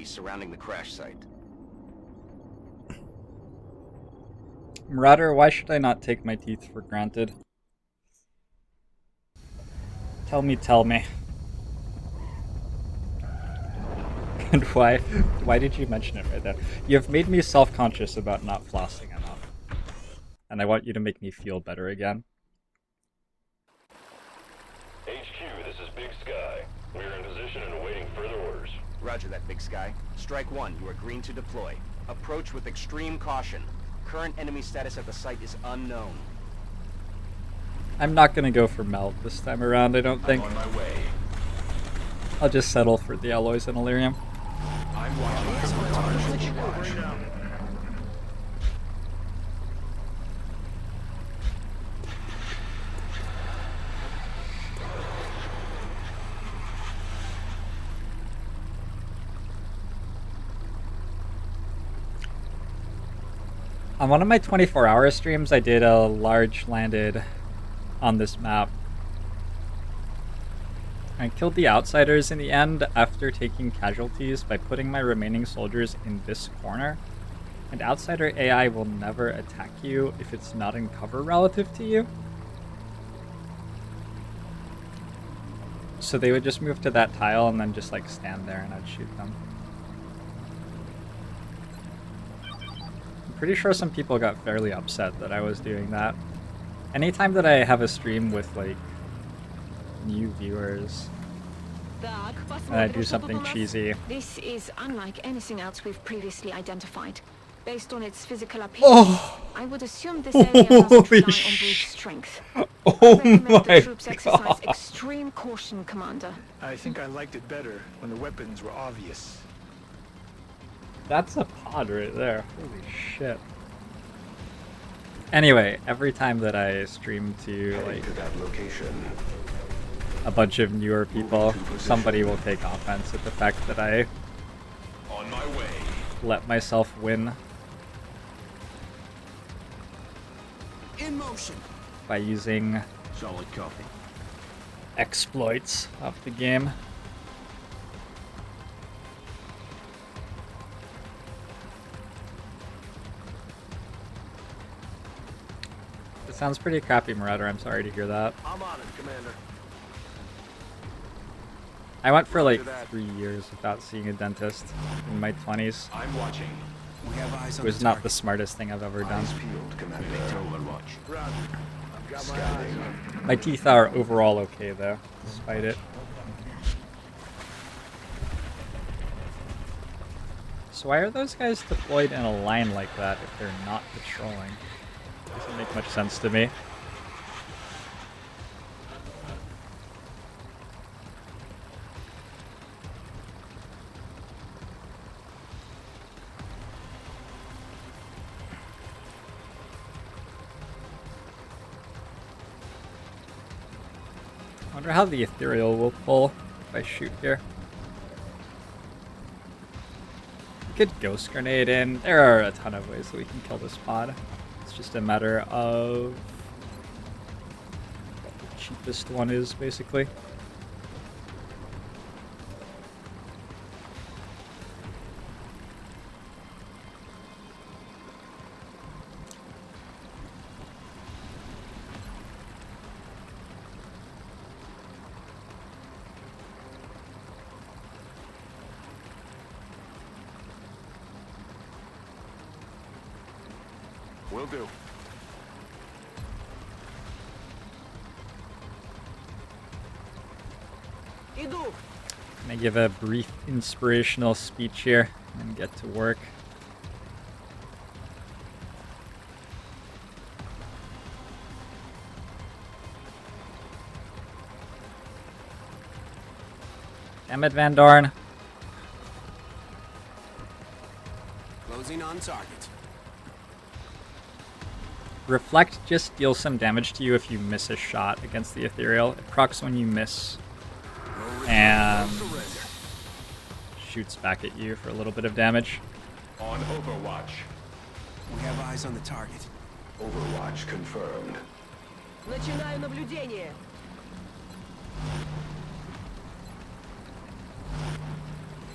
casualties surrounding the crash site. Marauder, why should I not take my teeth for granted? Tell me. And why did you mention it right there? You have made me self-conscious about not flossing enough. And I want you to make me feel better again. HQ, this is Big Sky. We are in position and awaiting further orders. Roger that, Big Sky. Strike 1, you are green to deploy. Approach with extreme caution. Current enemy status at the site is unknown. I'm not gonna go for meld this time around, I don't think. I'm on my way. I'll just settle for the alloys and Illyrium. I'm watching. On one of my 24-hour streams, I did a large landed on this map. I killed the outsiders in the end after taking casualties by putting my remaining soldiers in this corner. And outsider AI will never attack you if it's not in cover relative to you. So they would just move to that tile and then just like stand there and I'd shoot them. I'm pretty sure some people got fairly upset that I was doing that. Anytime that I have a stream with like new viewers and I do something cheesy. This is unlike anything else we've previously identified. Based on its physical appearance, I would assume this area doesn't rely on brute strength. Oh my the troops exercise god. extreme caution, Commander. I think I liked it better when the weapons were obvious. That's a pod right there. Holy shit. Anyway, every time that I stream to like that location. a bunch of newer people, somebody will take offense at the fact that I On my way. let myself win In motion. by using Solid copy. exploits of the game. It sounds pretty crappy, Marauder. I'm sorry to hear that. I'm on it, Commander. I went for like 3 years without seeing a dentist in my 20s. I'm watching. We have eyes It on was the not target. the smartest thing I've ever done. Eyes peeled, Commander. Overwatch. Roger. I've got my eyes on it. My teeth are overall okay though, despite it. So why are those guys deployed in a line like that if they're not patrolling? Doesn't make much sense to me. I wonder how the ethereal will pull if I shoot here. We could ghost grenade in. There are a ton of ways that we can kill this pod. It's just a matter of what the cheapest one is, basically. Will do. Idu. Gonna give a brief inspirational speech here and get to work. Damn it, Van Dorn. Closing on target. Reflect just deals some damage to you if you miss a shot against the ethereal. It procs when you miss and shoots back at you for a little bit of damage. On Overwatch. We have eyes on the target. Overwatch confirmed. Начинаю наблюдение.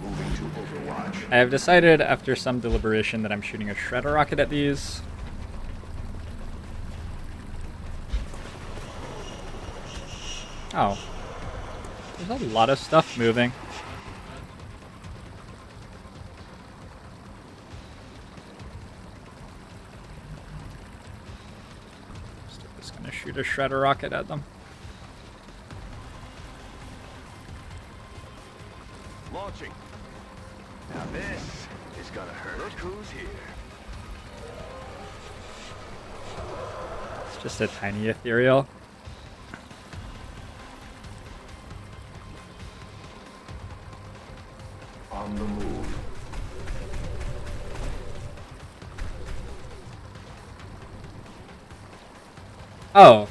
Moving to Overwatch. I have decided after some deliberation that I'm shooting a shredder rocket at these. Oh. There's a lot of stuff moving. Just gonna shoot a shredder rocket at them. Launching. Now this is gonna hurt. Look who's here. It's just a tiny ethereal. On the move. Oh.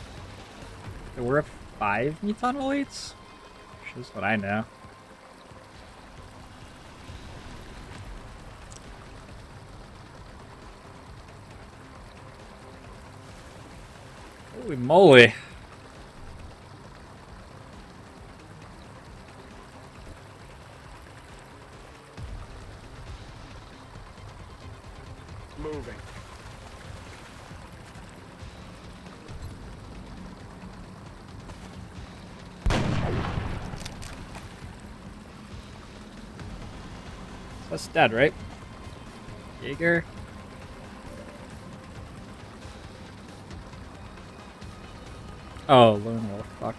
There were 5 Meton elites? Shows what I know. Holy moly. Moving. That's dead, right? Jaeger. Oh, Lone Wolf. Fuck.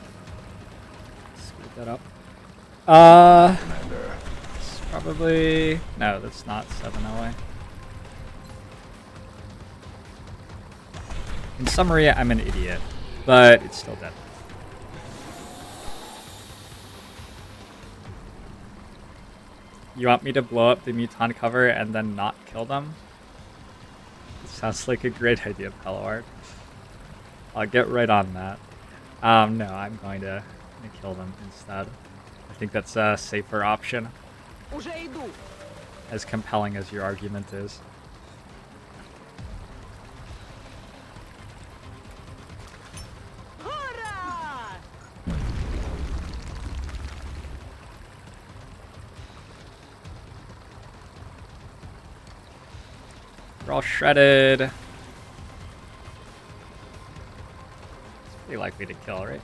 Screwed that up. It's probably... No, that's not 7 LA. In summary, I'm an idiot, but it's still dead. You want me to blow up the Muton cover and then not kill them? It sounds like a great idea, Pelowart. I'll get right on that. No, I'm going to kill them instead. I think that's a safer option. As compelling as your argument is. We're all shredded. It's pretty likely to kill, right?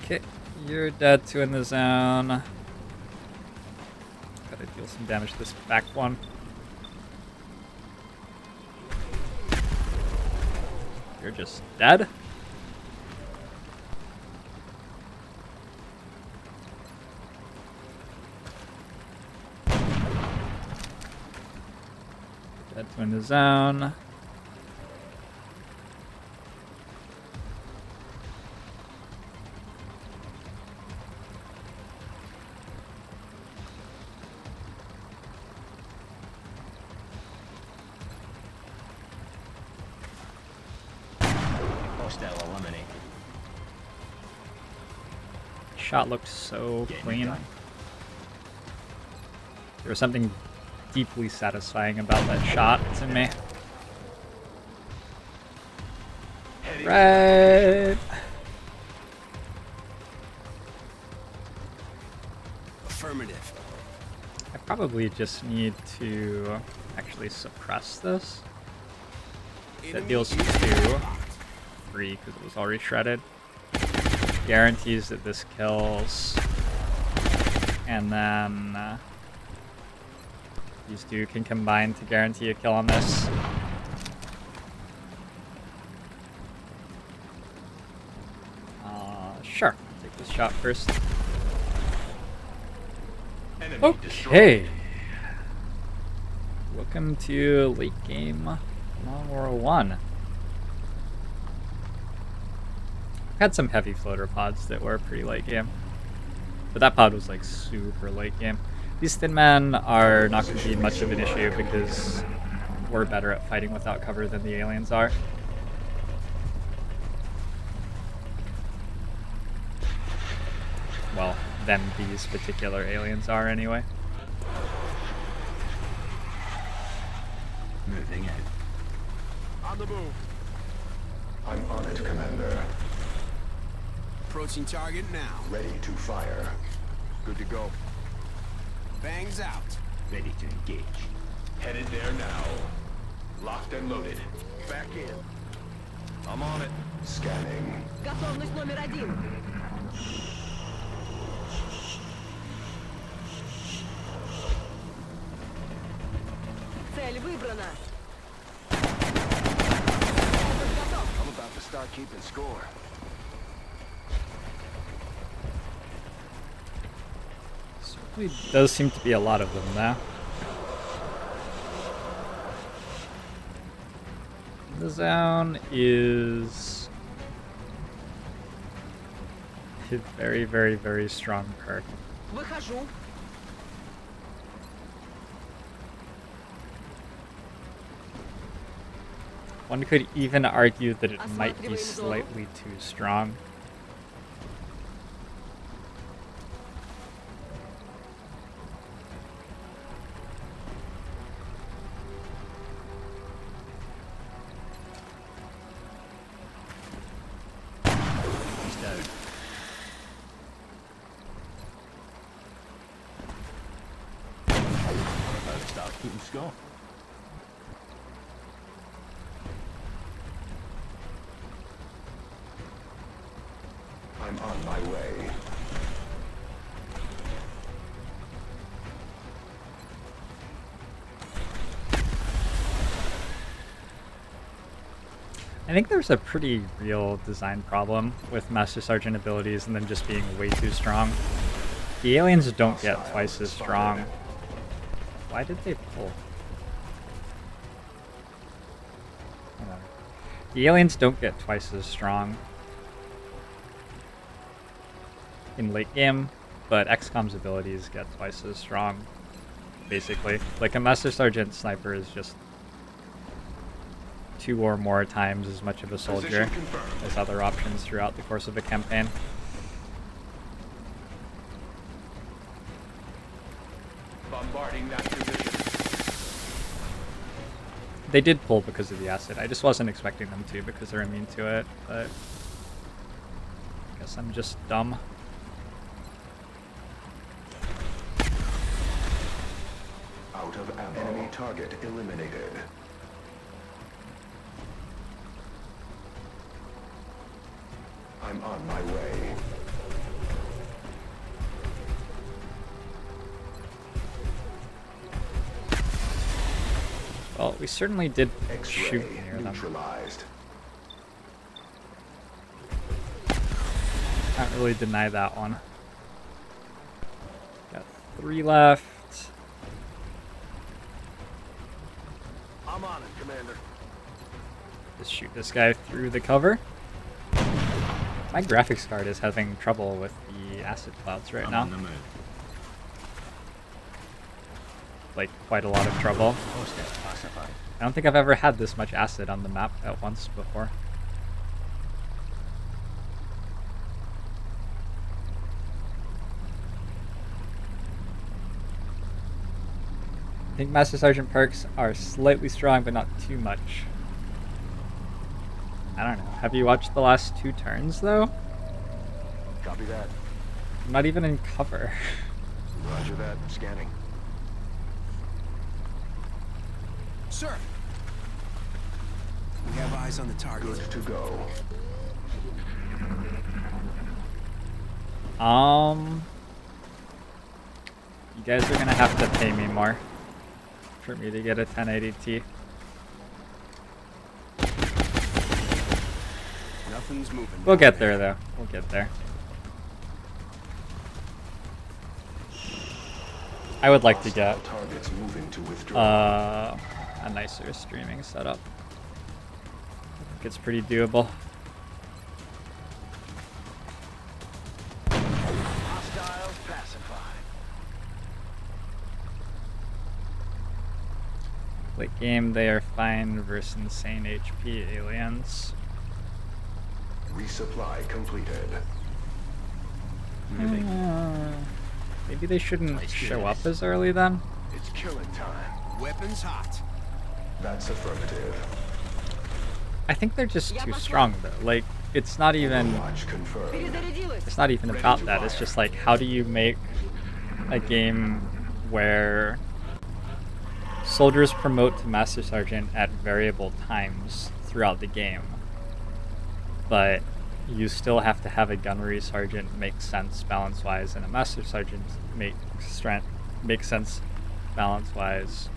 Okay, you're dead, 2 in the zone. Gotta deal some damage to this back one. You're just dead? Dead, 2 in the zone. Shot looked so clean. There was something deeply satisfying about that shot to me. Right. Affirmative. I probably just need to actually suppress this. That deals 2, 3 because it was already shredded. Guarantees that this kills, and then these 2 can combine to guarantee a kill on this. Sure, take this shot first. Okay. Welcome to late game Long War 1. Had some heavy floater pods that were pretty late game. But that pod was like super late game. These thin men are not going to be much of an issue because we're better at fighting without cover than the aliens are. Well, than these particular aliens are anyway. Moving in. On the move. I'm on it, Commander. Approaching target now. Ready to fire. Good to go. Bangs out. Ready to engage. Headed there now. Locked and loaded. Back in. I'm on it. Scanning. Готовность номер 1. Цель выбрана. I'm about to start keeping score. Certainly does seem to be a lot of them now. The zone is a very, very, very strong perk. Выхожу. One could even argue that it might be slightly too strong. He's down. About to start keeping score. I'm on my way. I think there's a pretty real design problem with Master Sergeant abilities and them just being way too strong. The aliens don't get twice as strong. Why did they pull? Whatever. The aliens don't get twice as strong in late game, but XCOM's abilities get twice as strong, basically. Like a Master Sergeant sniper is just 2 or more times as much of a soldier as other options throughout the course of a campaign. Bombarding that position. They did pull because of the acid. I just wasn't expecting them to because they're immune to it, but I guess I'm just dumb. Out of ammo. Enemy target eliminated. I'm on my way. Well, we certainly did X-ray shoot near them. neutralized. Can't really deny that one. Got 3 left. I'm on it, Commander. Just shoot this guy through the cover. My graphics card is having trouble with the acid clouds right now. Like, quite a lot of trouble. I don't think I've ever had this much acid on the map at once before. I think Master Sergeant perks are slightly strong, but not too much. I don't know. Have you watched the last 2 turns, though? Copy that. I'm not even in cover. Roger that. Scanning. Sir. We have eyes on the target. Good to go. You guys are gonna have to pay me more for me to get a 1080T. Nothing's moving. We'll get there, though. We'll get there. I would like to get Hostile targets moving to withdraw. a nicer streaming setup. I think it's pretty doable. Hostiles pacified. Late game, they are fine versus insane HP aliens. Resupply completed. Maybe they shouldn't show up as early then. It's killing time. Weapons hot. That's affirmative. I think they're just too strong though. Like, it's not even Watch confirmed. Перезарядилась. it's not even about that. It's just like, how do you make a game where soldiers promote to Master Sergeant at variable times throughout the game, but you still have to have a gunnery sergeant make sense balance-wise and a Master Sergeant make sense balance-wise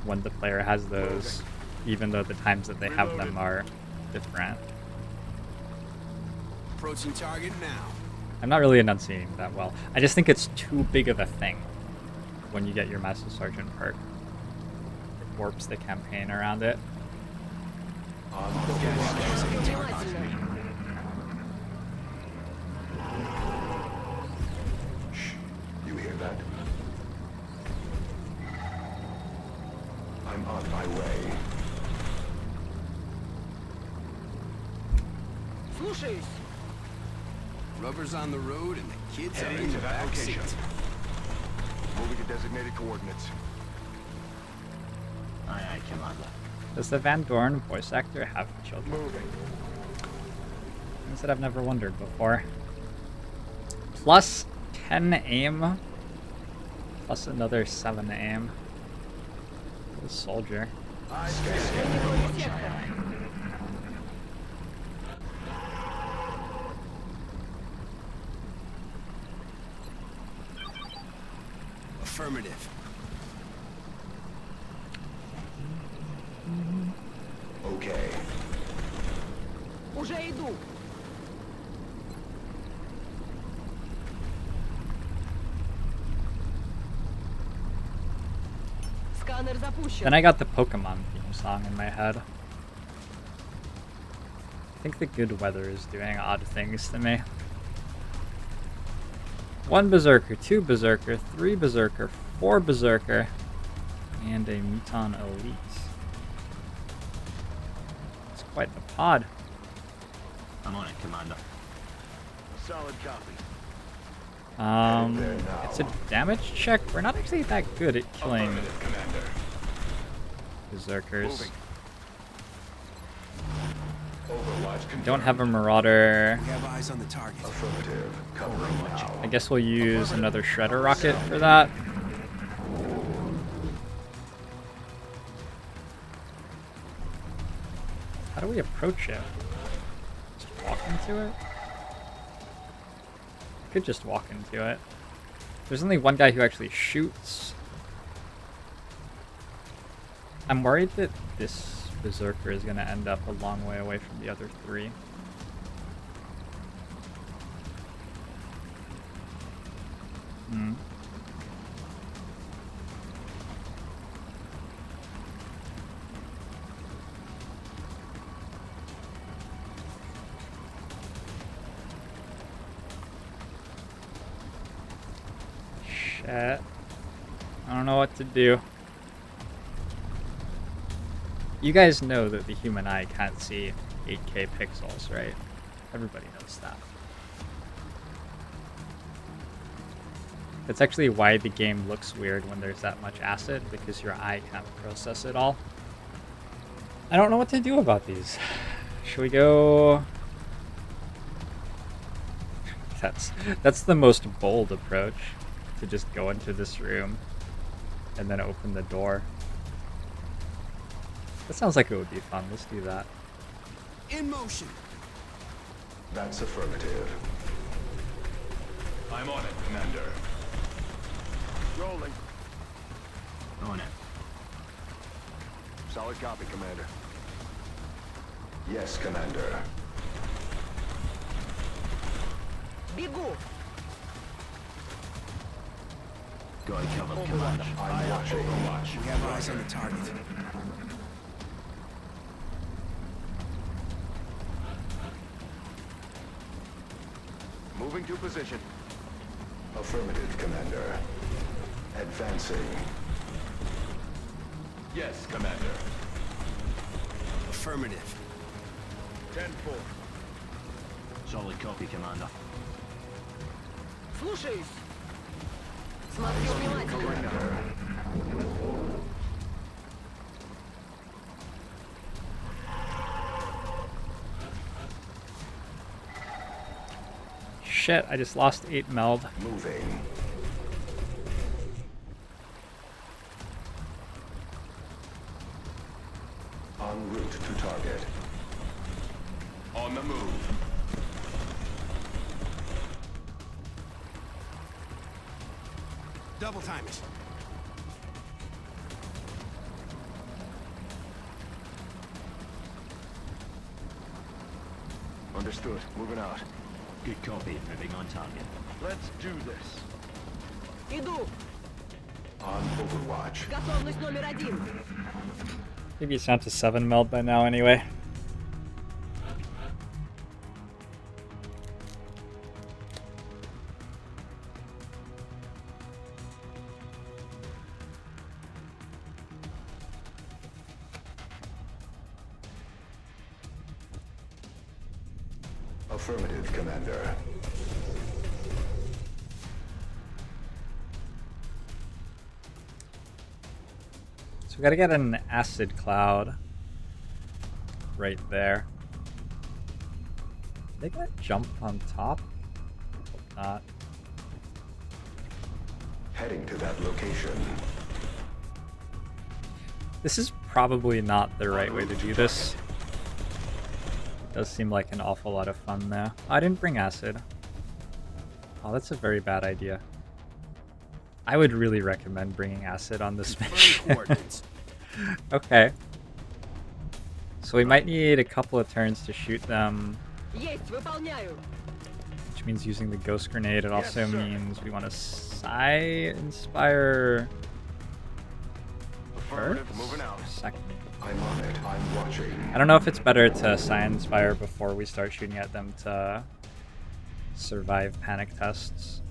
when the player has those, even though the times that they have them are different. Approaching target now. I'm not really enunciating that well. I just think it's too big of a thing when you get your Master Sergeant perk. It warps the campaign around it. Внимательно. Shh. You hear that? I'm on my way. Слушаюсь. Rubber's on the road and the kids are Heading in to the that back seat. location. Moving to designated coordinates. Aye, aye, Commander. Does the Van Dorn voice actor have children? Moving. Things that I've never wondered before. Plus 10 aim. Plus another 7 aim. What a soldier. Affirmative. Okay. Уже иду. Сканер запущен. Then I got the Pokemon theme song in my head. I think the good weather is doing odd things to me. 1 Berserker, 2 Berserker, 3 Berserker, 4 Berserker, and a Muton Elite. It's quite the pod. I'm on it, Commander. Solid copy. It's a damage check. We're not actually that good at killing Affirmative, Commander. Berserkers. Moving. Overwatch confirmed. Don't have a Marauder. We have eyes on the target. Affirmative. Covering now. I guess we'll use another Shredder Rocket for that. How do we approach it? Just walk into it? Could just walk into it. There's only one guy who actually shoots. I'm worried that this Berserker is going to end up a long way away from the other 3. Hmm. Shit. I don't know what to do. You guys know that the human eye can't see 8K pixels, right? Everybody knows that. That's actually why the game looks weird when there's that much acid, because your eye can't process it all. I don't know what to do about these. Should we go... That's the most bold approach, to just go into this room and then open the door. That sounds like it would be fun. Let's do that. In motion. That's affirmative. I'm on it, Commander. Rolling. On it. Solid copy, Commander. Yes, Commander. Бегу. Got it covered, Commander. I'm watching. Overwatch. We have eyes on the target. Moving to position. Affirmative, Commander. Advancing. Yes, Commander. Affirmative. 10-4. Solid copy, Commander. Слушаюсь. Смотрю внимательно. Shit, I just lost 8 meld. Moving. En route to target. On the move. Double time it. Understood. Moving out. Good copy. Moving on target. Let's do this. Иду. On Overwatch. Готовность номер 1. Maybe it's down to 7 meld by now anyway. Affirmative, Commander. So we gotta get an acid cloud right there. Are they gonna jump on top? Hope not. Heading to that location. This is probably not the right way to do this. It does seem like an awful lot of fun though. I didn't bring acid. Oh, that's a very bad idea. I would really recommend bringing acid on this mission. Coordinates. Okay. So we might need a couple of turns to shoot them, Есть, выполняю. which means using the ghost grenade. It also Yes, sir. means we want to Inspire Affirmative, first? moving out. Second. I'm on it. I'm watching. I don't know if it's better to Inspire before we start shooting at them to survive panic tests.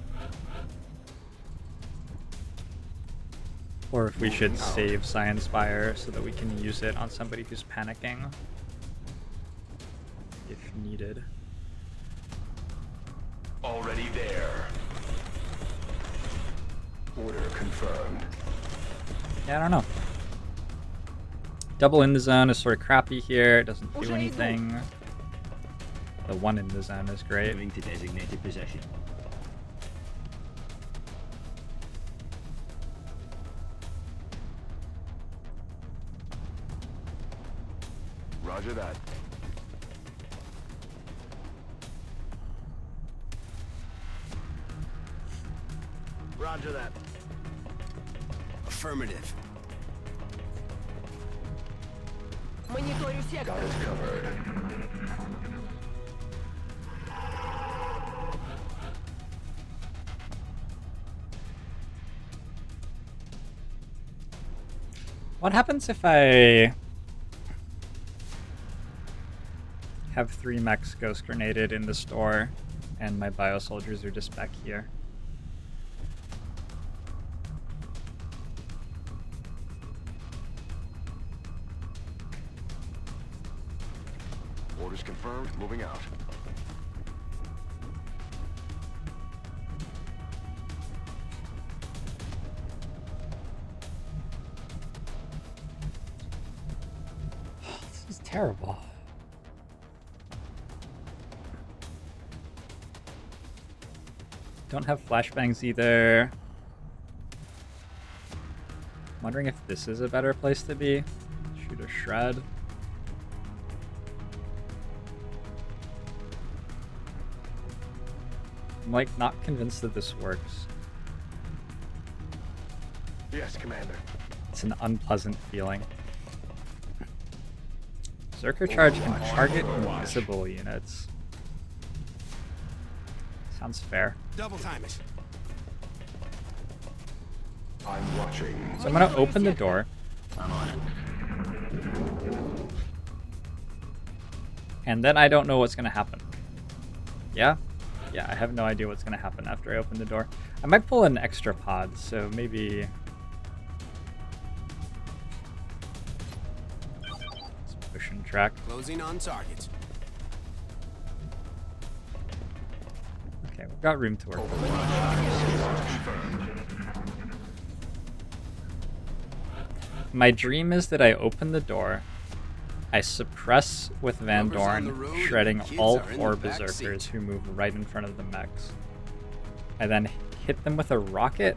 Or if we should save Inspire so that we can use it on somebody who's panicking. If needed. Already there. Order confirmed. Yeah, I don't know. Double in the zone is sort of crappy here. It doesn't do Уже иду. anything. The one in the zone is great. Moving to designated position. Roger that. Roger that. Affirmative. Мониторю Got сектор. it covered. What happens if I have 3 mechs ghost grenaded in the store and my bio soldiers are just back here? Orders confirmed. Moving out. This is terrible. Don't have flashbangs either. I'm wondering if this is a better place to be. Shoot a shred. I'm like not convinced that this works. Yes, Commander. It's an unpleasant feeling. Zerker charge can target invisible units. Sounds fair. Double time it. I'm watching. So I'm gonna open the door. I'm on it. And then I don't know what's gonna happen. Yeah? Yeah, I have no idea what's gonna happen after I open the door. I might pull an extra pod, so maybe... Let's push and track. Closing on target. Okay, we're got room to work with. My dream is that I open the door, I suppress with Van Rubber's on the Dorn, road, shredding kids all are in 4 the back berserkers seat. who move right in front of the mechs. I then hit them with a rocket.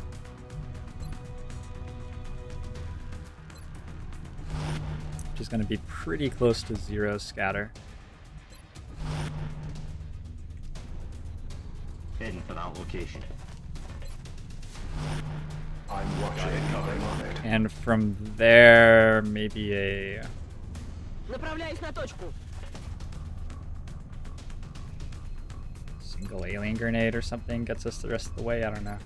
Which is going to be pretty close to 0 scatter. Heading for that location. I'm watching. I'm on it. And from there, maybe a... Направляюсь на точку. single alien grenade or something gets us the rest of the way. I don't know.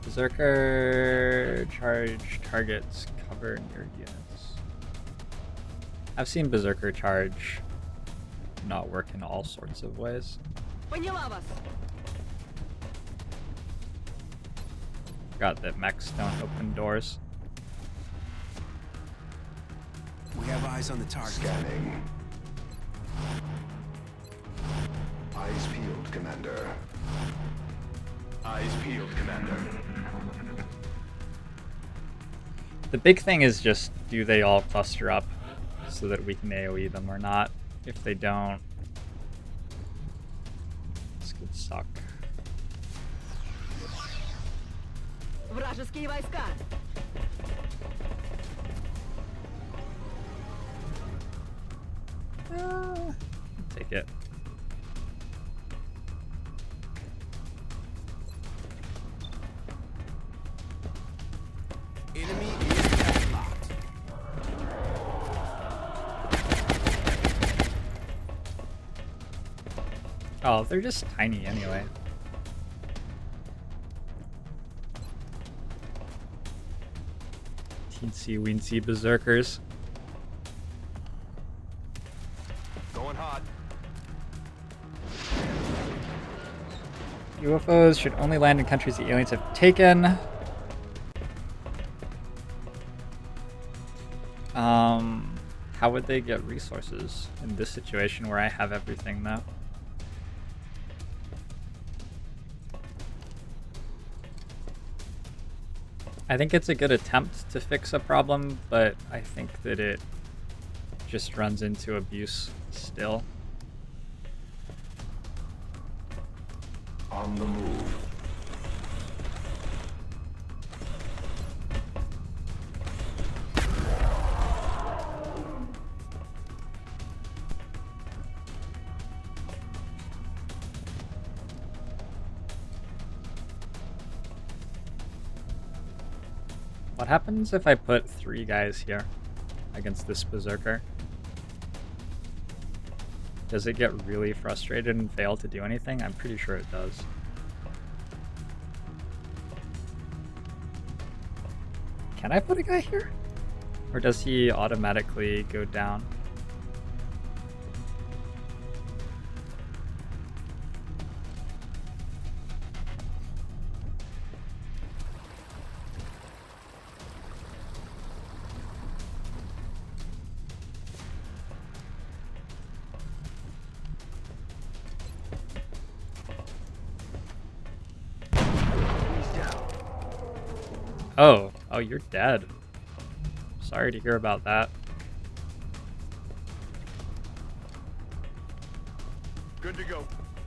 Berserker charge targets cover near units. I've seen Berserker charge not work in all sorts of ways. Поняла вас. Forgot that mechs don't open doors. We have eyes on the target. Scanning. Eyes peeled, Commander. Eyes peeled, Commander. The big thing is just, do they all cluster up so that we can AoE them or not? If they don't, this could suck. Вражеские войска. Take it. Enemy is padlocked. Oh, they're just tiny anyway. Teensy weensy berserkers. Going hot. UFOs should only land in countries the aliens have taken. How would they get resources in this situation where I have everything though? I think it's a good attempt to fix a problem, but I think that it just runs into abuse still. On the move. What happens if I put 3 guys here against this berserker? Does it get really frustrated and fail to do anything? I'm pretty sure it does. Can I put a guy here? Or does he automatically go down? Oh, you're dead. Sorry to hear about that. Good to go.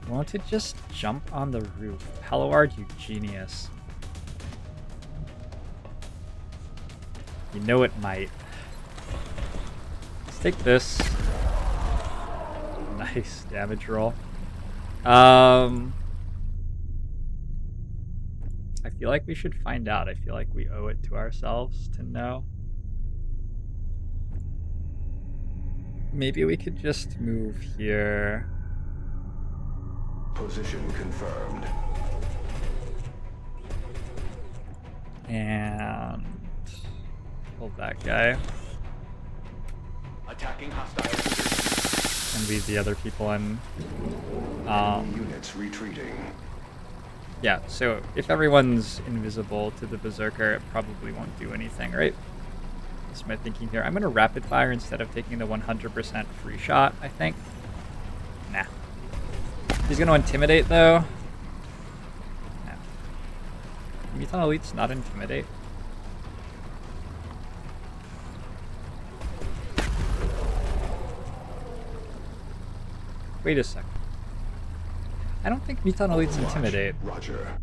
Won't it just jump on the roof? Peloward, you genius. You know it might. Let's take this. Nice damage roll. I feel like we should find out. I feel like we owe it to ourselves to know. Maybe we could just move here. Position confirmed. And hold that guy. Attacking hostile. And leave the other people in. Units retreating. Yeah, so if everyone's invisible to the berserker, it probably won't do anything, right? What's my thinking here? I'm going to rapid fire instead of taking the 100% free shot, I think. Nah. He's going to intimidate, though. Nah. Methon Elite's not intimidate. Wait a sec. I don't think Methon Elite's intimidate. Roger.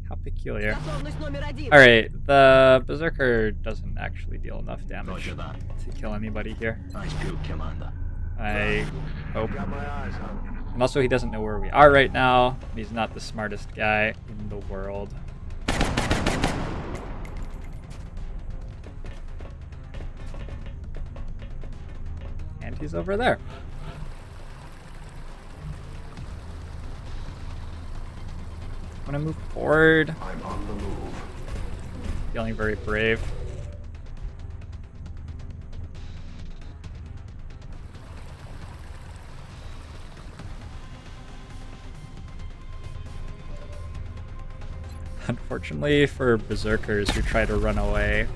How peculiar. Готовность номер 1. Alright, the Berserker doesn't actually deal enough damage Roger that. to kill anybody here. Nice build, Commander. I hope. Got my eyes on him. And also, he doesn't know where we are right now. He's not the smartest guy in the world. And he's over there. I'm gonna move forward. I'm on the move. Feeling very brave. Unfortunately for berserkers who try to run away,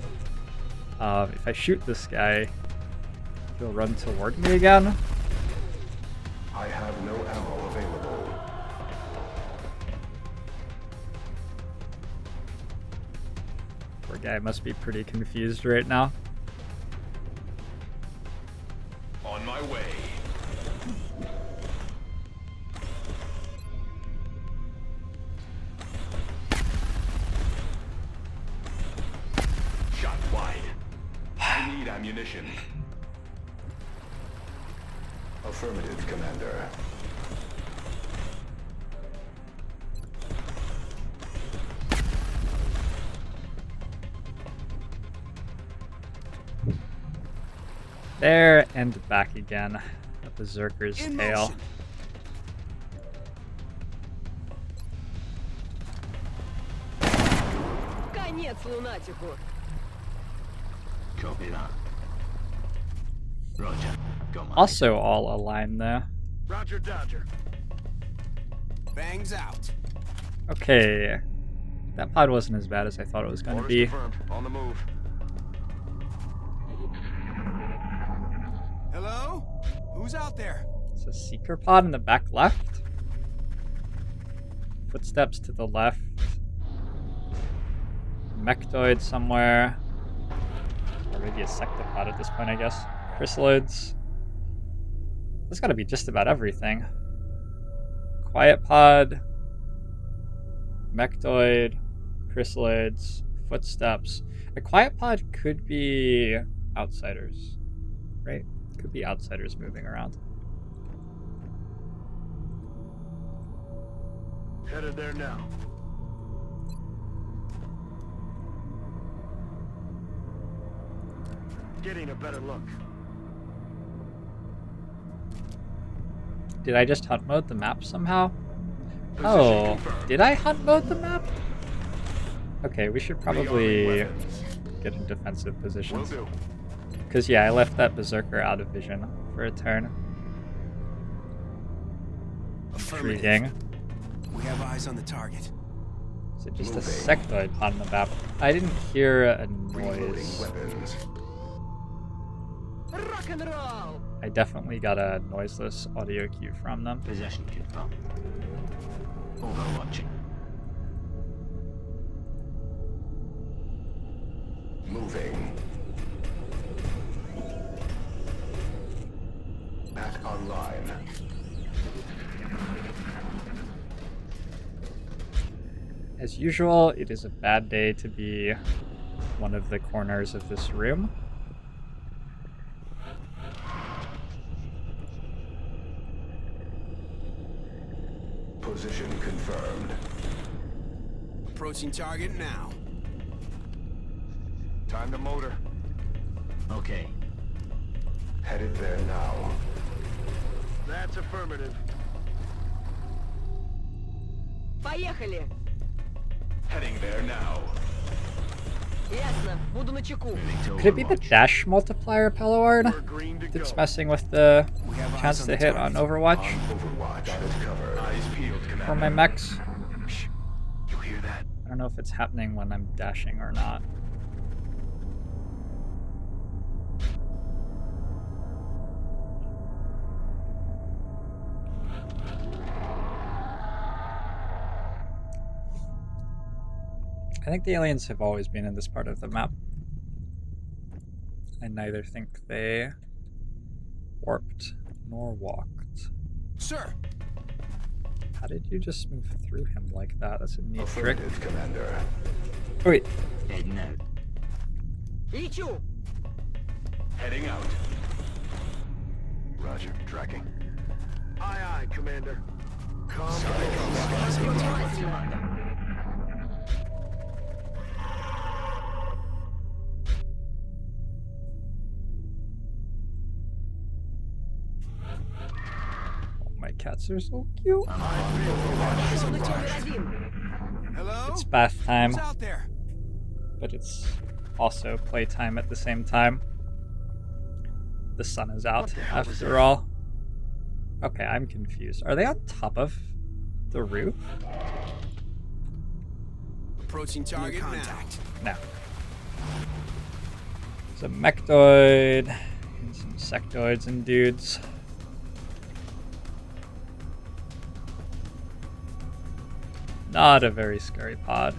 if I shoot this guy, he'll run toward me again. I have no ammo available. Poor guy must be pretty confused right now. On my way. Shot wide. I need ammunition. Affirmative, Commander. There and back again. A berserker's In tail. motion. Конец лунатику. Copy that. Roger. Got my Also all aligned there. Roger, Dodger. Bangs out. Okay. That pod wasn't as bad as I thought it was going to Orders be. confirmed. On the move. Hello? Who's out there? It's a seeker pod in the back left. Footsteps to the left. Mechtoid somewhere. Or maybe a sectopod at this point, I guess. Chrysalids. There's got to be just about everything. Quiet pod. Mechtoid. Chrysalids. Footsteps. A quiet pod could be outsiders. Right? Could be outsiders moving around. Headed there now. Getting a better look. Did I just hunt mode the map somehow? Position Oh, confirmed. did I hunt mode the map? Okay, we should probably Rearming weapons. get in defensive Will positions. do. Because, yeah, I left that Berserker out of vision for a turn. Affirmative. Intriguing. We have eyes on the target. Is it just a Moving. sectoid on the map? I didn't hear a Reloading noise. weapons. Рок-н-ролл. I definitely got a noiseless audio cue from them. Possession confirmed. Overwatching. Moving. Back online. As usual, it is a bad day to be one of the corners of this room. Position confirmed. Approaching target now. Time to motor. Okay. Headed there now. That's affirmative. Поехали. Heading there now. Ясно. Буду на чеку. Moving to Could it be the Overwatch. dash multiplier, Pelaward? We're green to That's go. messing with the We have chance eyes to on the hit on target. Overwatch Overwatch. Got it covered. Eyes peeled, for Commander. my mechs. Shh. You hear that? I don't know if it's happening when I'm dashing or not. I think the aliens have always been in this part of the map. I neither think they warped nor walked. Sir. How did you just move through him like that? That's a neat trick. Affirmative, Commander. Oh, wait. Heading out. Лечу! Heading out. Roger. Tracking. Aye, aye, Commander. Commander. Oh, my cats are so cute. Пришел на номер 1. Hello? It's bath time, Who's out there? but it's also playtime at the same time. The sun is out, after all. Okay, I'm confused. Are they on top of the roof? Approaching target contact. No. It's a mechtoid, and some sectoids and dudes. Not a very scary pod.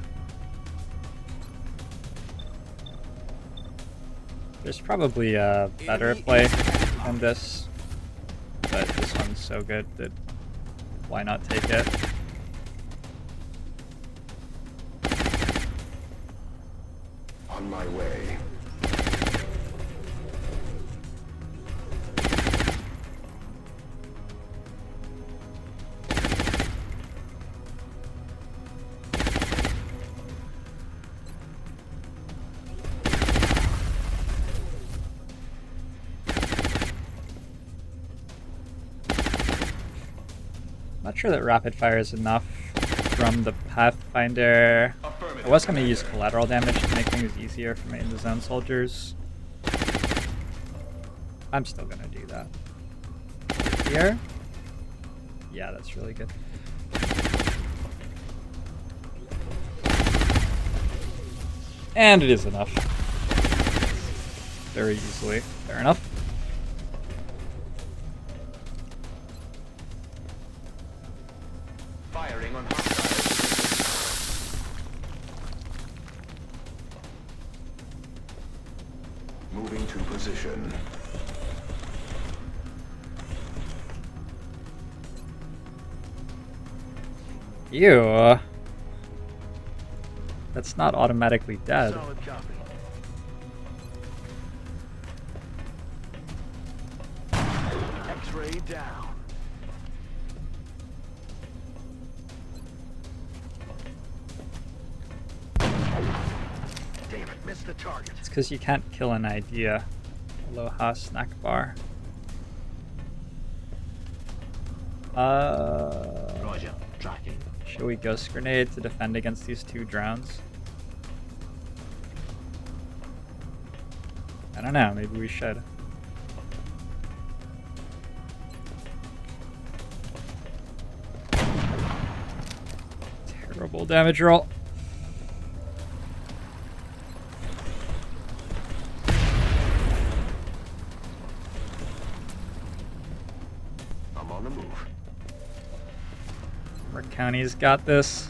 There's probably a better play than this, but this one's so good that why not take it? On my way. Not sure that rapid fire is enough from the Pathfinder. I was going to use collateral damage to make things easier for my in the zone soldiers. I'm still going to do that. Here? Yeah, that's really good. And it is enough. Very easily. Fair enough. Firing on hostiles. Moving to position. Ew. That's not automatically dead. Solid copy. X-ray down. Damn it, missed the target. It's because you can't kill an idea. Aloha snack bar. Roger. Tracking. Should we ghost grenade to defend against these two drones? I don't know, maybe we should. Terrible damage roll. I'm on the move. Merck County's got this.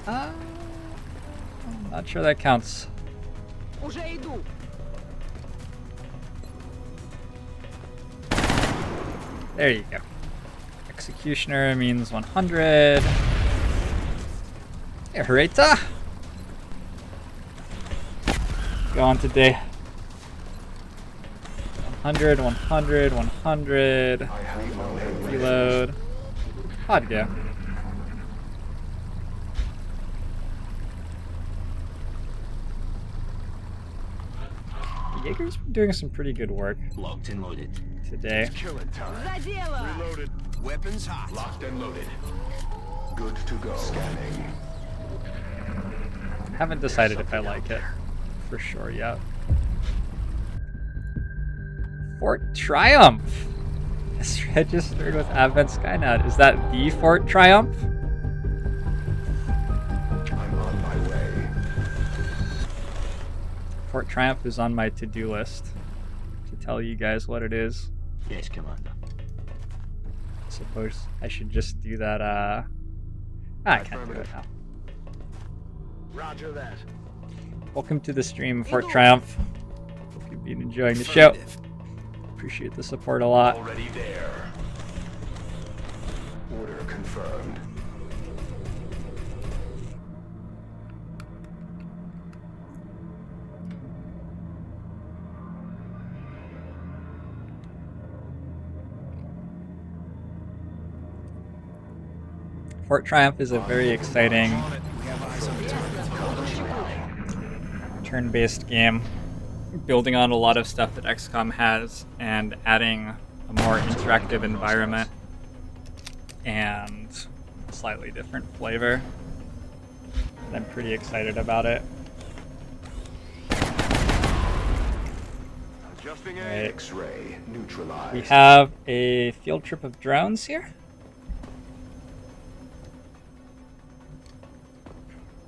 I'm not sure that counts. Уже иду. There you go. Executioner means 100. Hey, Hareta! Go on today. 100, 100, 100. I have no head. Reload. How'd go? Jaeger's been doing some pretty good work Locked and loaded. today. Killing time. За дело! Reloaded. Weapons hot. Locked and loaded. Good to go. Scanning. Haven't decided if I like it for sure yet. Fort Triumph is registered with Advent Skynet. Is that the Fort Triumph? I'm on my way. Fort Triumph is on my to-do list to tell you guys what it is. Yes, Commander. I suppose I should just do that. I can't do it now. Roger that. Welcome to the stream, Fort Triumph. Hope you've been enjoying the show. Appreciate the support a lot. Already there. Order confirmed. Fort Triumph is a very exciting turn-based game, building on a lot of stuff that XCOM has and adding a more interactive environment and a slightly different flavor. And I'm pretty excited about it. Adjusting Right. X-ray neutralized. We have a field trip of drones here.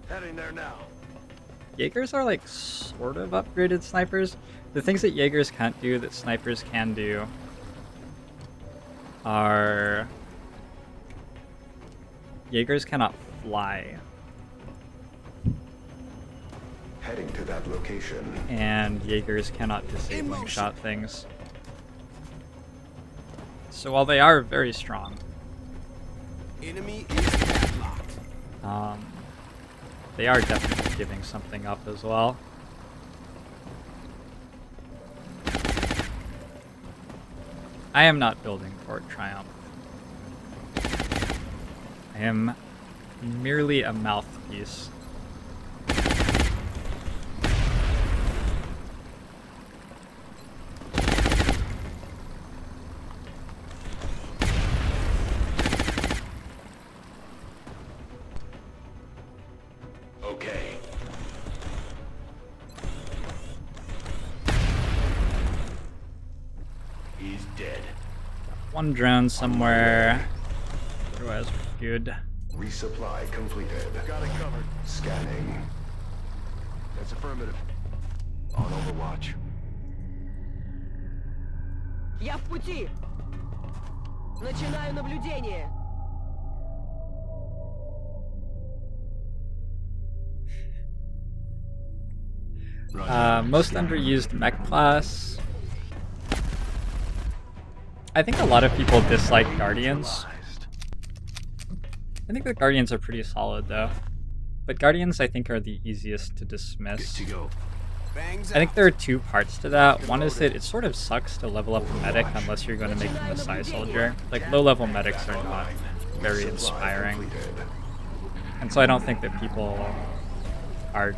Heading there now. Jaegers are like sort of upgraded snipers. The things that Jaegers can't do that snipers can do are Jaegers cannot fly, Heading to that location. and Jaegers cannot disabling shot things. So while they are very strong, Enemy is padlocked. they are definitely giving something up as well. I am not building Fort Triumph. I am merely a mouthpiece. Okay. He's dead. One drone somewhere. Otherwise, we're good. Resupply completed. Got it covered. Scanning. That's affirmative. On Overwatch. Я в пути. Начинаю наблюдение. Most underused mech class. I think a lot of people dislike Guardians. I think the Guardians are pretty solid though. But Guardians I think are the easiest to dismiss. Good to go. Bangs I think out. there are two parts to that. One is that it sort of sucks to level up a medic unless you're going to make them a Psi soldier. Like low level medics are not very inspiring. And so I don't think that people are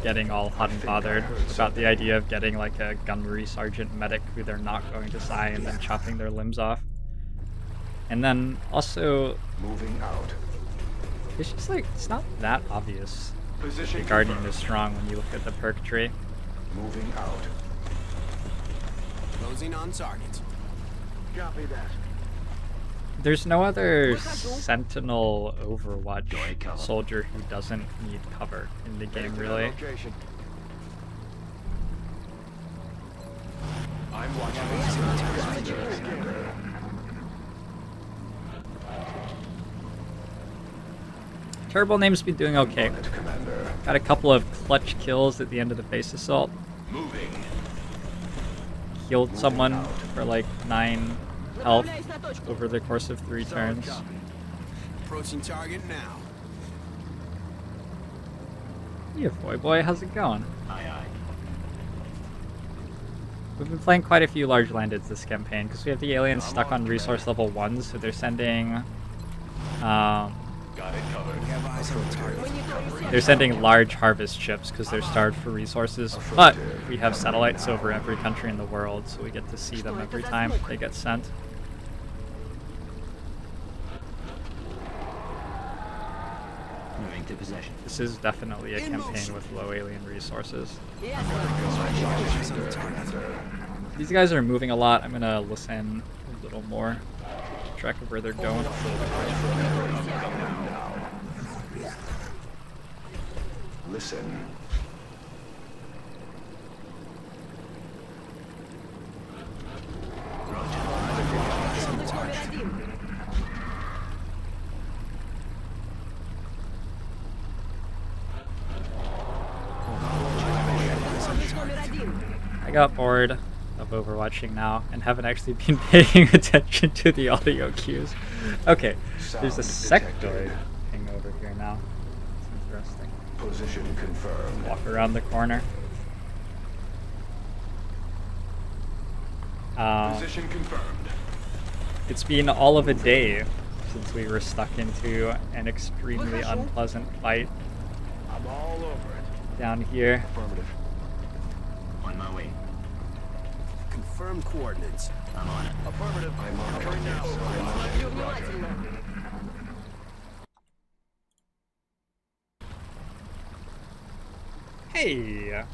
getting all hot and bothered about the idea of getting like a gunnery sergeant medic who they're not going to Psi and then chopping their limbs off. And then also, Moving out. it's just like, it's not that obvious Position the Guardian confirmed. is strong when you look at the perk tree. Moving out. Closing on target. Copy that. There's no other Sentinel Overwatch soldier who doesn't need cover in the game, really. Location. I'm watching. Turbo Name's been doing okay. Commander. Got a couple of clutch kills at the end of the base assault. Moving. Healed someone for like 9 health Направляюсь на точку. over the course of 3 turns. Approaching target now. Yeah, boy, how's it going? Aye, aye. We've been playing quite a few large landeds this campaign because we have the aliens stuck on resource level 1, so they're sending Got it covered. We have eyes on target. they're sending large harvest ships because they're starved for resources, but we have satellites over every country in the world, so we get to see them every time they get sent. Moving to possession. This is definitely a campaign with low alien resources. Eyes on target. These guys are moving a lot. I'm gonna listen a little more, keep track of where they're going. Listen. Номер один. I got bored of overwatching now and haven't actually been paying attention to the audio cues. Okay, there's a sectoid thing over here now. It's interesting. Position confirmed. Walk around the corner. Position confirmed. It's been all of a day since we were stuck into an extremely unpleasant fight I'm all over it. down here. Affirmative. On my way. Confirm coordinates. I'm on it. Affirmative. I'm on Covering now. Смотрю внимательно. Hey!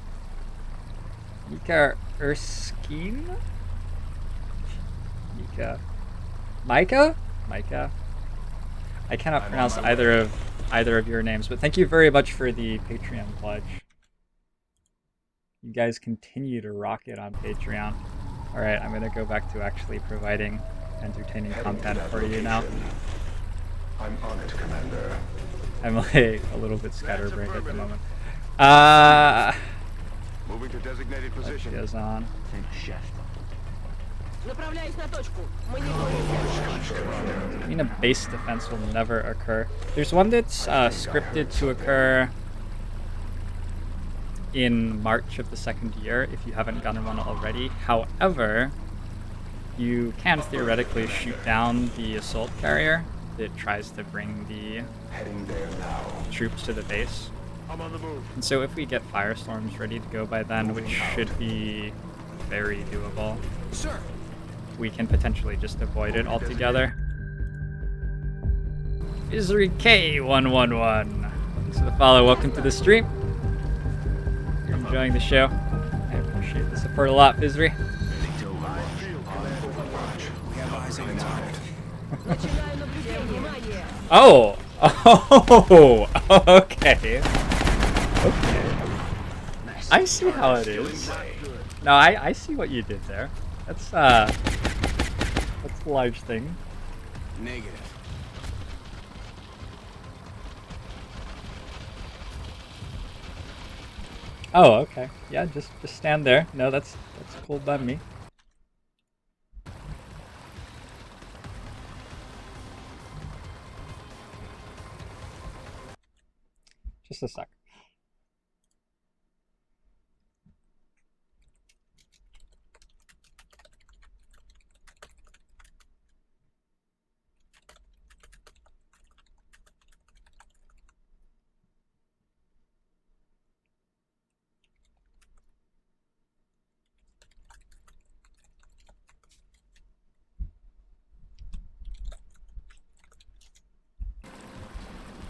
Mika Erskine? Mika. Micah? Micah? I cannot pronounce either of your names, but thank you very much for the Patreon pledge. You guys continue to rock it on Patreon. Alright, I'm gonna go back to actually providing entertaining content for you now. I'm on it, Commander. I'm like a little bit scatterbrained at the moment. Moving to designated position. Goes on. Think chef. Направляюсь на точку. Мониторю. I mean, a base defense will never occur. There's one that's scripted to occur in March of the second year if you haven't gotten one already. However, you can theoretically shoot down the assault carrier that tries to bring the Heading there now. troops to the base. I'm on the move. And so if we get firestorms ready to go by then, which should be very doable, Sir. we can potentially just avoid it altogether. Isri K111. Thanks for the follow. Welcome to the stream. If you're enjoying the show, I appreciate the support a lot, Fizri. We have eyes on target. Начинаю наблюдение. Внимание. Oh! Oh! Okay. Okay. I see how it is. No, I see what you did there. That's a large thing. Negative. Oh, okay. Yeah, just stand there. No, that's cool by me. Just a sec.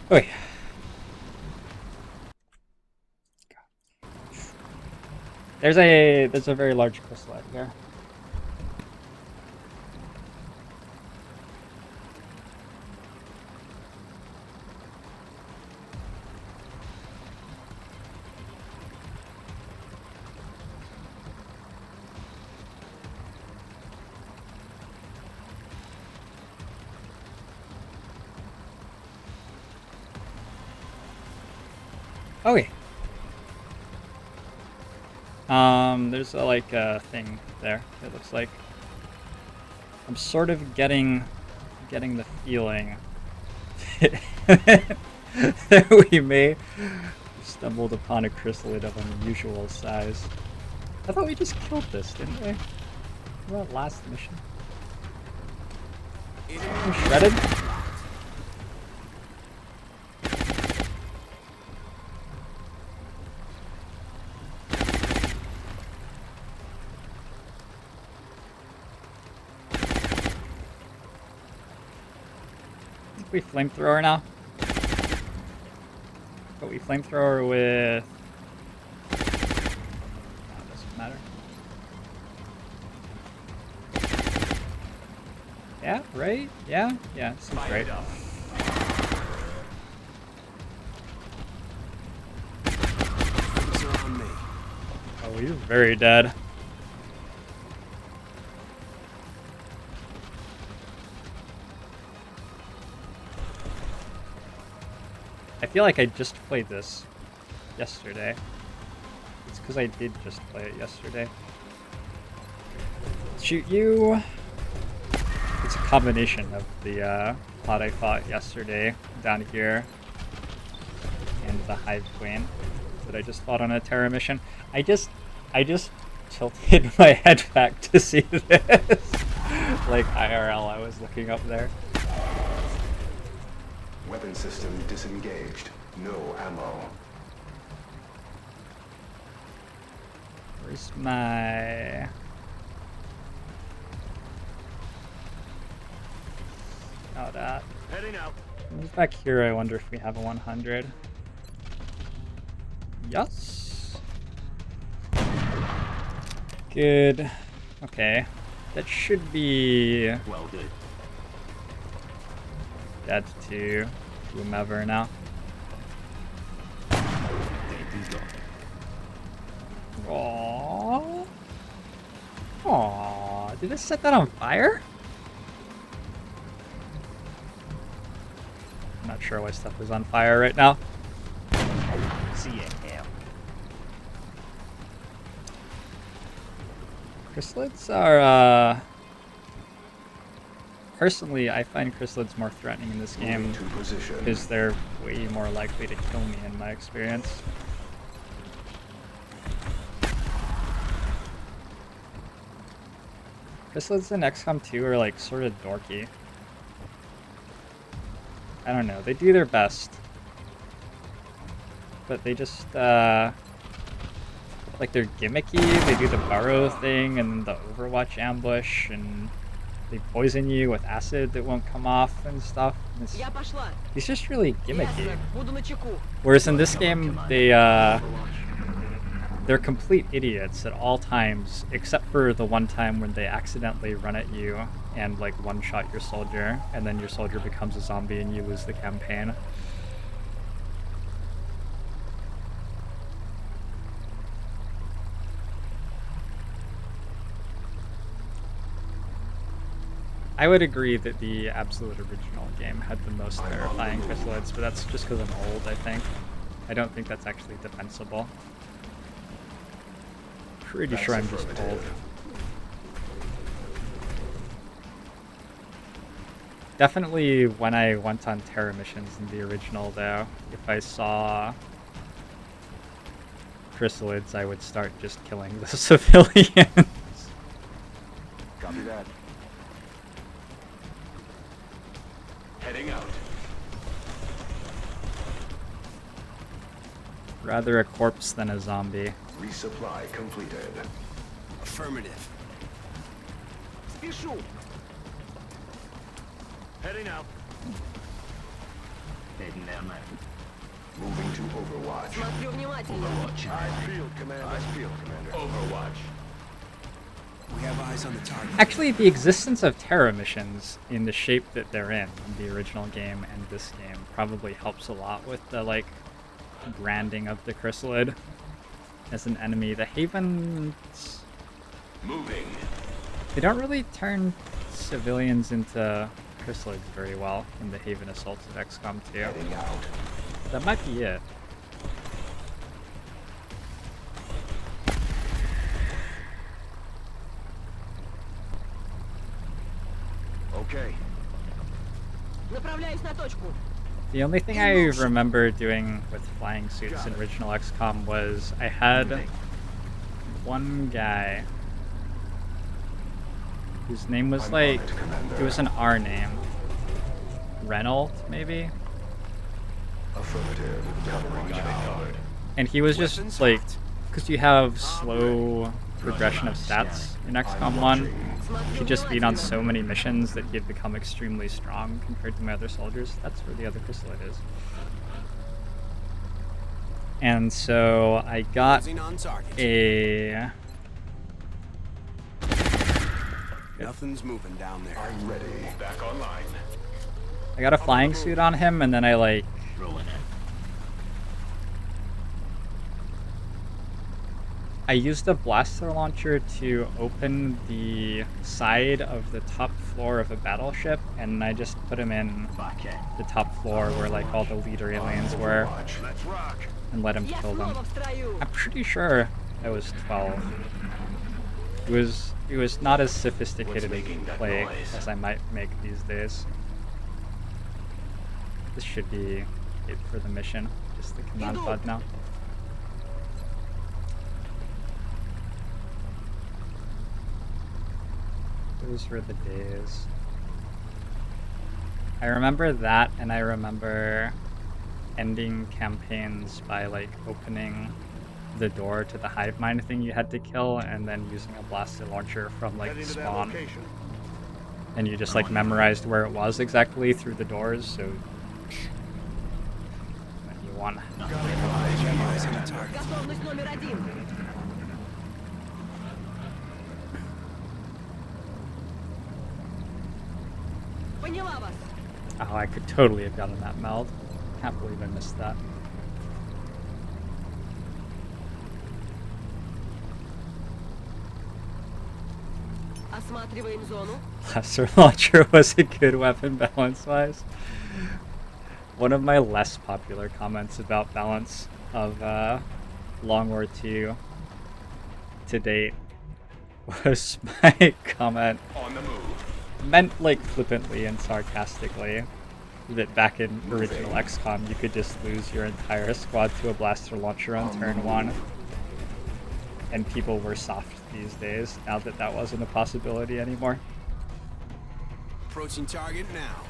Oi. There's a very large crystal out here. Okay. There's like a thing there. It looks like I'm sort of getting the feeling that we may have stumbled upon a chrysalid of unusual size. I thought we just killed this, didn't we? That last mission. I'm shredded. We flamethrower now. But we flamethrower with. No, it doesn't matter. Yeah, right? Yeah, seems right. Things are on me. Oh, he's very dead. I feel like I just played this yesterday. It's because I did just play it yesterday. shoot you. It's a combination of the pod I fought yesterday down here and the Hive Queen that I just fought on a Terra mission. I just tilted my head back to see this. Like IRL, I was looking up there. Weapon system disengaged. No ammo. Where's my... Oh, that. Heading out. Who's back here? I wonder if we have a 100. Yes. Good. Okay. That should be Well, good. dead to whomever now. Aww. Aww. Did it set that on fire? I'm not sure why stuff is on fire right now. See ya, Cam. Chrysalids are, personally, I find chrysalids more threatening in this game To position. because they're way more likely to kill me in my experience. Chrysalids in XCOM 2 are like sort of dorky. I don't know, they do their best. But they just, like they're gimmicky, they do the burrow thing and the Overwatch ambush, and they poison you with acid that won't come off and stuff. And Я пошла. it's just really gimmicky. Ясно. Буду начеку. Whereas in this game, they're complete idiots at all times, except for the one time when they accidentally run at you and like one-shot your soldier, and then your soldier becomes a zombie and you lose the campaign. I would agree that the absolute original game had the most terrifying chrysalids, but that's just because I'm old, I think. I don't think that's actually defensible. Pretty sure I'm just old. Definitely when I went on Terra missions in the original, though, if I saw chrysalids, I would start just killing the civilians. Copy that. Heading out. Rather a corpse than a zombie. Resupply completed. Affirmative. Спешу. Heading out. Heading there now. Moving to Overwatch. Смотрю внимательно. Overwatch. Eyes peeled, Commander. Eyes peeled, Commander. Overwatch. We have eyes on the target. Actually, the existence of Terra missions in the shape that they're in the original game and this game probably helps a lot with the like branding of the chrysalid as an enemy. The Havens, Moving. they don't really turn civilians into chrysalids very well in the Haven assaults of XCOM 2. Heading out. That might be it. Okay. Направляюсь на точку. The only thing I remember doing with flying suits in original XCOM was I had one guy whose name was like, it was an R name. Reynolds, maybe? Affirmative. Covering down. And he was just like, because you have slow progression of stats in XCOM 1, he'd just been on so many missions that he'd become extremely strong compared to my other soldiers. That's where the other chrysalid is. And so I got Closing on target. a... Nothing's moving down there. I'm ready. Back online. I got a flying suit on him, and then I like... Rolling in. I used a blaster launcher to open the side of the top floor of a battleship, and I just put him in Back in. the top floor where like all the leader aliens were, Overwatch. Let's rock. and let him Я kill them. снова в строю. I'm pretty sure I was 12. It was It was not as sophisticated a making that play noise? as I might make these days. This should be it for the mission. Just the command pod now. Those were the days. I remember that, and I remember ending campaigns by like opening the door to the hive mind thing you had to kill, and then using a blaster launcher from like Heading to that spawn. location. And you just like memorized where it was exactly through the doors, so then you won. Готовность номер 1. Поняла вас. Oh, I could totally have gotten that meld. Can't believe I missed that. Осматриваем зону. Blaster launcher was a good weapon balance-wise. One of my less popular comments about balance of Long War II to date was my comment, On the move. meant like flippantly and sarcastically, that back in original XCOM you could just lose your entire squad to a blaster launcher on turn 1, and people were soft these days now that that wasn't a possibility anymore. Approaching target now.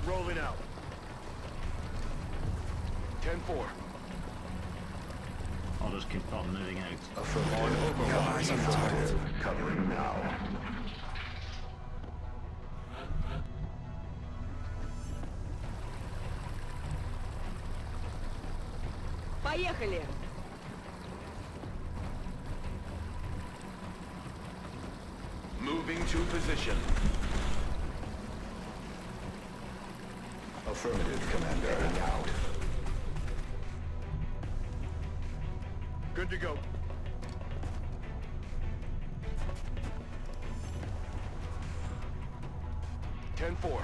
Rolling out. 10-4. I'll just keep on moving out. On Overwatch. Affirmative. Covering now. Поехали. Moving to position. Affirmative, Commander. Heading out. Good to go. Ten-4.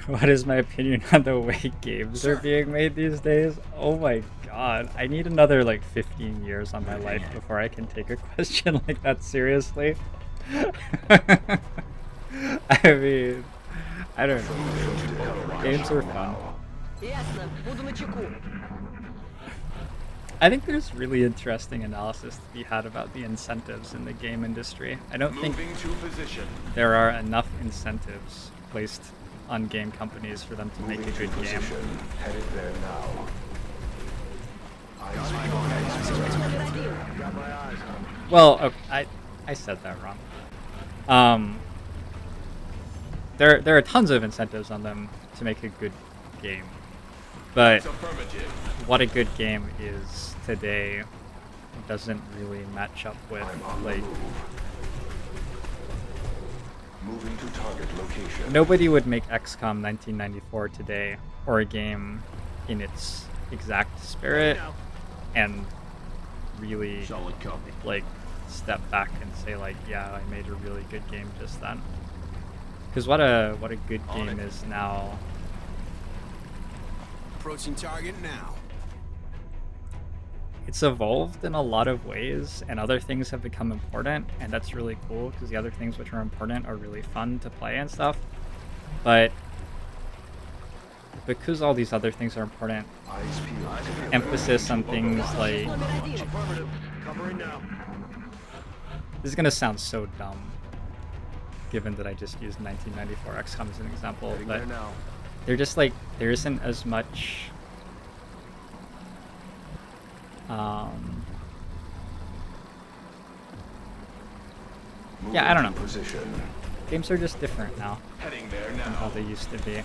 What is my opinion on the way games are being made these days? Oh my god. I need another like 15 years on my life before I can take a question like that seriously. I mean, I don't know. Games are fun. Ясно. Буду начеку. I think there's really interesting analysis to be had about the incentives in the game industry. I don't think Moving to position. there are enough incentives placed on game companies for them to make a good game. Headed there now. Got my eyes on. Well, okay, I said that wrong. There are tons of incentives on them to make a good game, but Affirmative. what a good game is today doesn't really match up with like Moving to target location. nobody would make XCOM 1994 today, or a game in its exact spirit, and really Solid copy. like step back and say like, yeah, I made a really good game just then. Because what a good game is now. Approaching target now. It's evolved in a lot of ways, and other things have become important, and that's really cool because the other things which are important are really fun to play and stuff. But because all these other things are important, Eyes peeled. emphasis on things like Номер 1. Affirmative. Covering now. this is gonna sound so dumb, given that I just used 1994 XCOM as an example, Heading but there now. they're just like there isn't as much yeah, I don't know. Position. Games are just different now Heading there than how now. they used to be.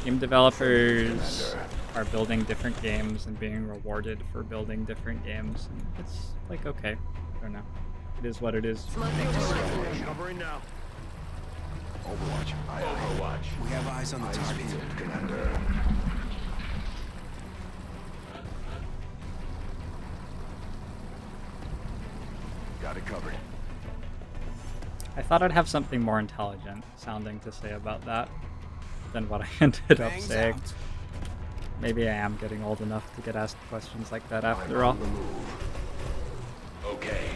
Game developers are building different games and being rewarded for building different games, and it's like okay, I don't know. It is what it is. Смотрю внимательно. Covering now. Overwatch. Overwatch. We have eyes on the Eyes target. peeled, Commander. Got it covered. I thought I'd have something more intelligent sounding to say about that. than what I ended up Bangs saying. out. Maybe I am getting old enough to get asked questions like that I'm after all. on the move. Okay.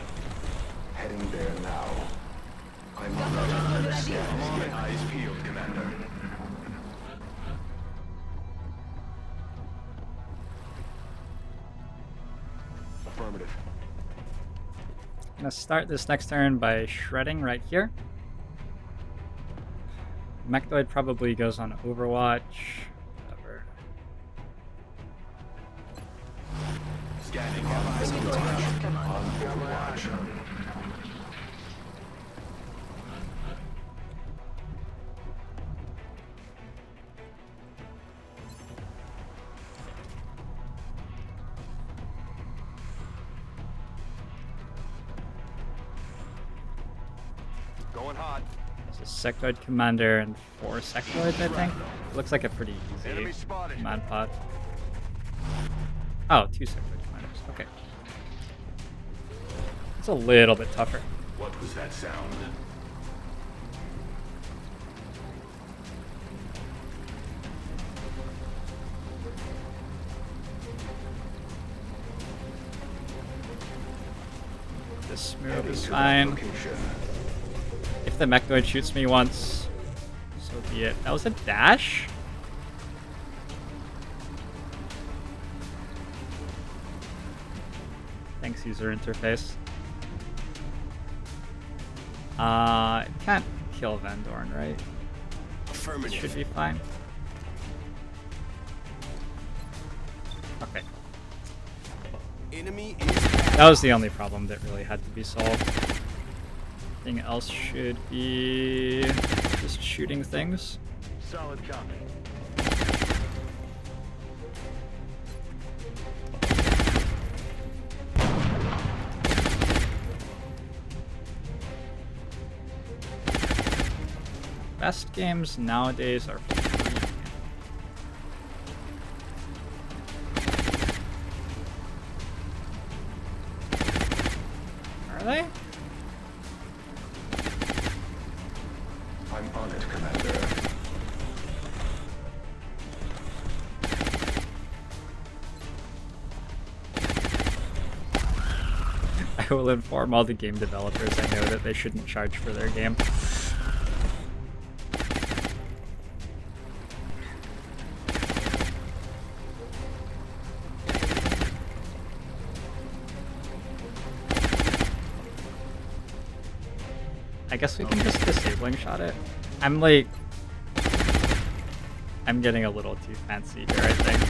Heading there now. I'm on the Come on, eyes peeled, Commander. affirmative. I'm gonna start this next turn by shredding right here. Mechdoid probably goes on Overwatch. Whatever. Scanning all eyes on target. On Overwatch. Going hot. It's a Sectoid Commander and 4 Sectoids, I think. Looks like a pretty Enemy easy spotted. command pod. Oh, 2 Sectoid Commanders. Okay. It's a little bit tougher. What was that sound? This move Heading is to that fine. location. If the Mechdoid shoots me once, so be it. That was a dash? Thanks, user interface. It can't kill Van Dorn, right? It Affirmative. should be fine. Okay. Enemy is That was the only problem that really had to be solved. Everything else should be just shooting things. Solid copy. Best games nowadays are free. Are they? I'm on it, Commander. I will inform all the game developers I know that they shouldn't charge for their game. I guess we can just disabling shot it. I'm getting a little too fancy here, I think.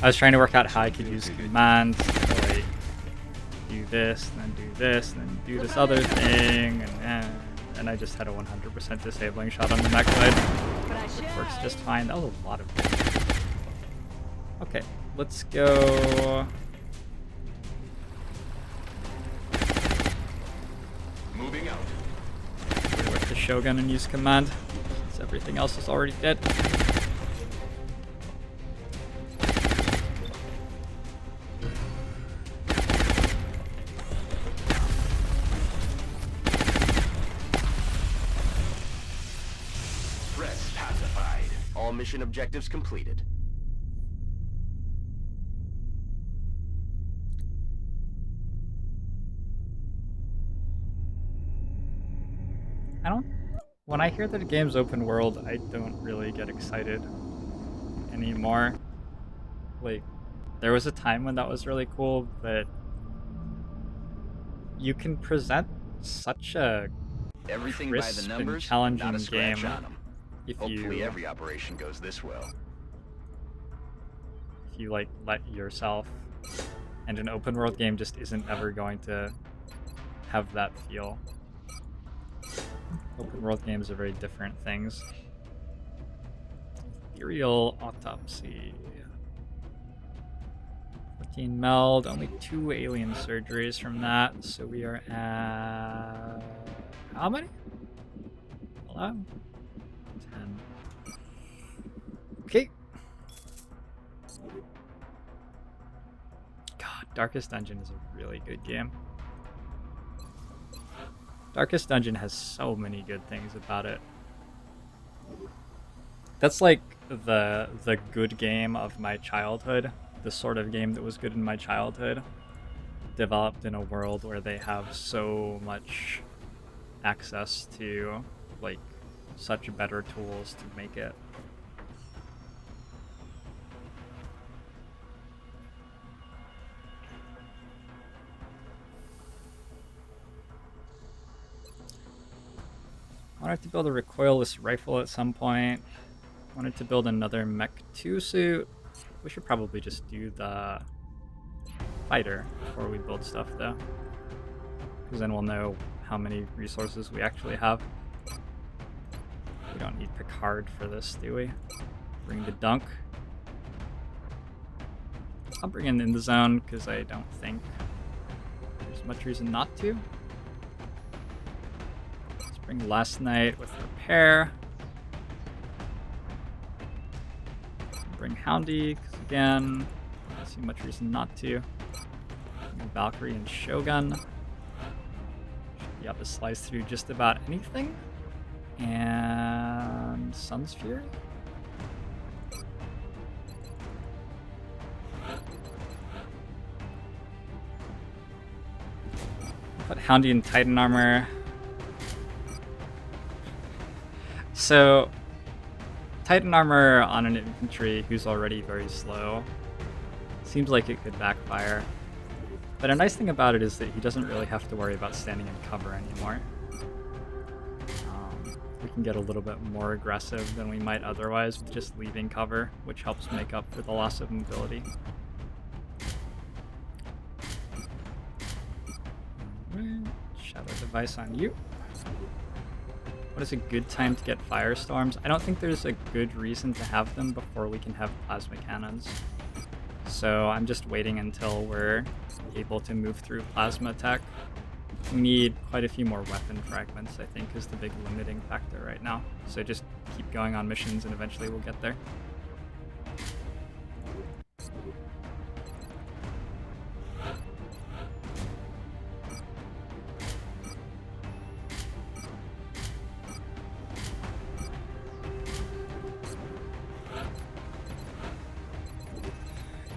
I was trying to work out how I could use commands to like do this, and then do this, and then do this other thing, and I just had a 100% disabling shot on the mech side. Which works just fine. That was a lot of damage. Okay, let's go. Moving out. With the Shogun and use command, since everything else is already dead. Threat pacified. All mission objectives completed. When I hear that a game's open world, I don't really get excited anymore. Like, there was a time when that was really cool, but you can present such a Everything by the crisp and numbers, challenging not a scratch game on 'em. if Hopefully you every operation goes this well. like let yourself. And an open world game just isn't ever going to have that feel. Open world games are very different things. Ethereal Autopsy. 14 meld, only 2 alien surgeries from that, so we are at... how many? 11? 10. Okay. God, Darkest Dungeon is a really good game. Darkest Dungeon has so many good things about it. That's like the good game of my childhood, the sort of game that was good in my childhood, developed in a world where they have so much access to like such better tools to make it. I wanted to build a recoilless rifle at some point. Wanted to build another MEC 2 suit. We should probably just do the fighter before we build stuff though, because then we'll know how many resources we actually have. We don't need Picard for this, do we? Bring the dunk. I'll bring it in the zone because I don't think there's much reason not to. Let's bring Last Night with repair. Bring Houndy, because again, I don't see much reason not to. Bring Valkyrie and Shogun. Should be able to slice through just about anything. And Sun's Fury. Put Houndy in Titan armor. So Titan armor on an infantry who's already very slow seems like it could backfire. But a nice thing about it is that he doesn't really have to worry about standing in cover anymore. We can get a little bit more aggressive than we might otherwise with just leaving cover, which helps make up for the loss of mobility. Alright, Shadow Device on you. What is a good time to get firestorms? I don't think there's a good reason to have them before we can have plasma cannons. So I'm just waiting until we're able to move through plasma attack. We need quite a few more weapon fragments, I think, is the big limiting factor right now. So just keep going on missions and eventually we'll get there.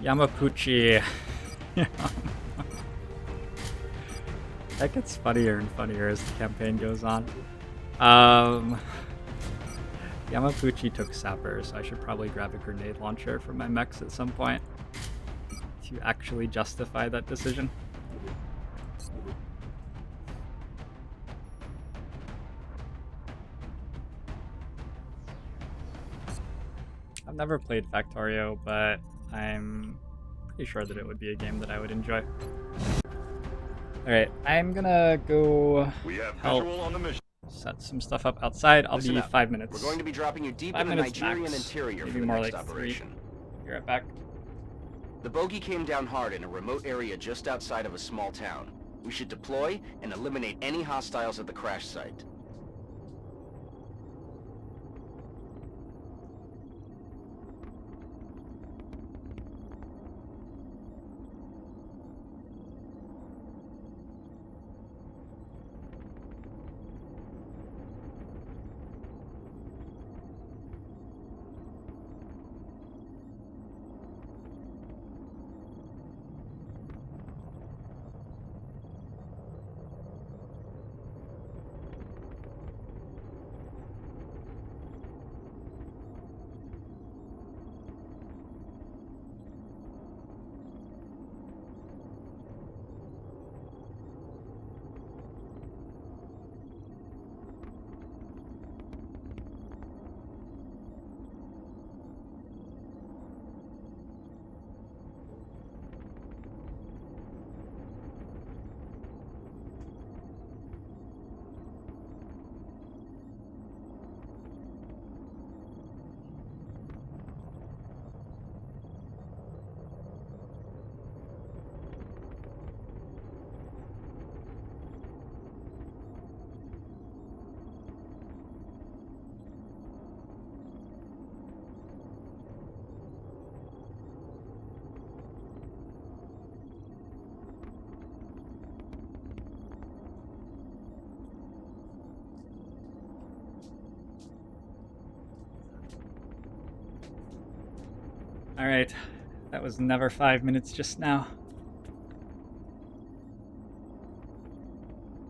Yamapuchi. That gets funnier and funnier as the campaign goes on. Yamapuchi took Sapper, so I should probably grab a grenade launcher from my mechs at some point to actually justify that decision. I've never played Factorio, but I'm pretty sure that it would be a game that I would enjoy. Alright, I'm gonna go help on the mission. set some stuff up outside. I'll Listen be up. 5 minutes. We're going to be dropping you deep 5 in the minutes Nigerian max. interior Maybe for the more next like 3. operation. Be right back. The bogey came down hard in a remote area just outside of a small town. We should deploy and eliminate any hostiles at the crash site. Alright, that was never 5 minutes just now.